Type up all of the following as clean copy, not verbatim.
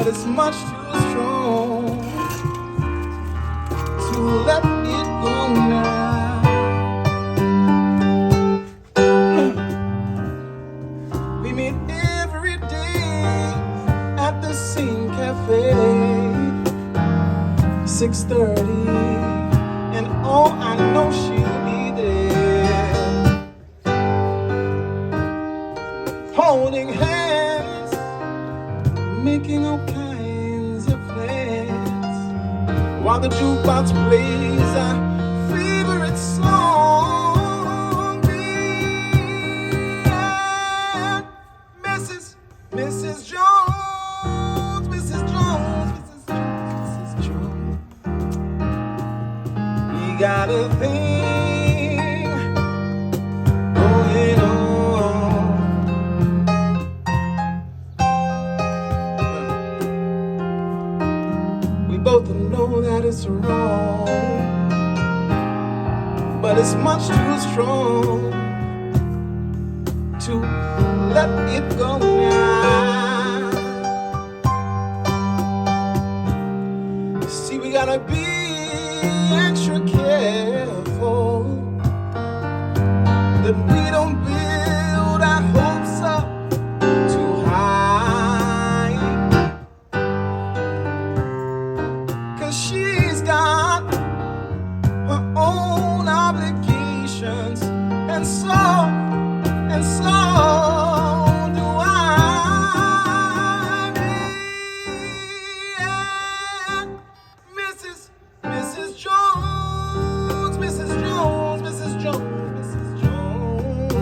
it's much too strong to let it go now. We meet every day at the same cafe, 6:30, and oh, I know she'll be there, holding hands, making all kinds of plans, while the jukebox plays our favorite song. And Mrs. Jones, Mrs. Jones, Mrs. Jones, Mrs. Jones, we got a thing going on. We both know that it's wrong, but it's much too strong to let it go now. See, we gotta be extra careful that we don't build our hopes up too high, 'cause she's got her own obligations, and so do I. And Mrs. Jones, Mrs. Jones, Mrs. Jones, Mrs. Jones,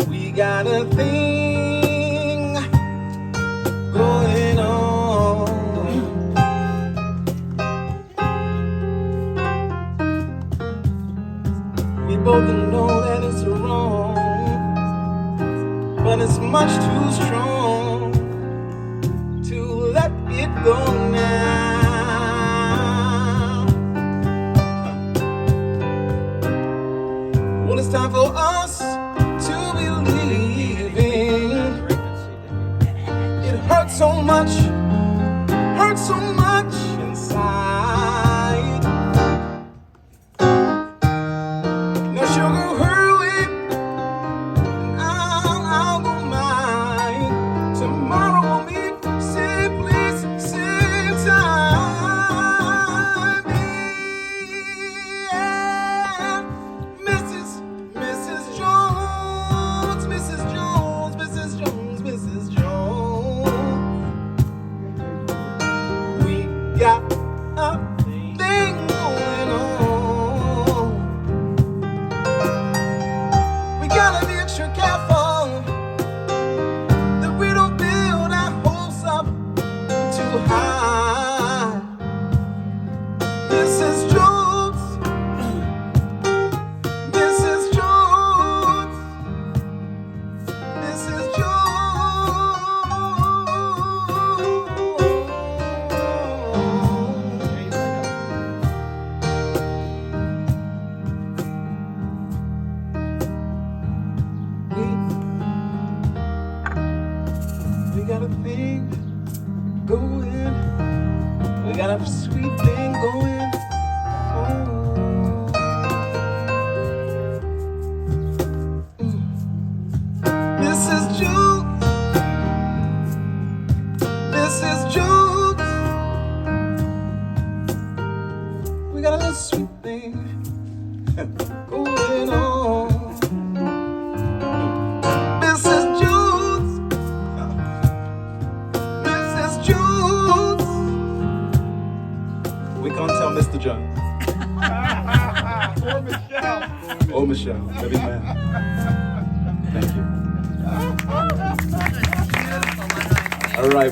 we got a thing going on. We both know that it's wrong, but it's much too strong to let it go now. Well, it's time for us to be leaving. It hurts so much inside. Now sugar, hurry, and I'll go mine. Tomorrow we'll meet, same place, same time. And Mrs. Jones, Mrs. Jones, Mrs. Jones, Mrs. Jones, we got a thing going on. We gotta be extra careful that we don't build our hopes up too high. Mrs. Jones, Mrs. Jones, Mrs. We got a thing going. We got a sweet thing going on. Mrs. Jones, Mrs. Jones, we got a little sweet thing going on. Mrs. Jones, Mrs. Jones, we gonna tell Mr. Jones. Or Michelle, baby man. Thank you. All right.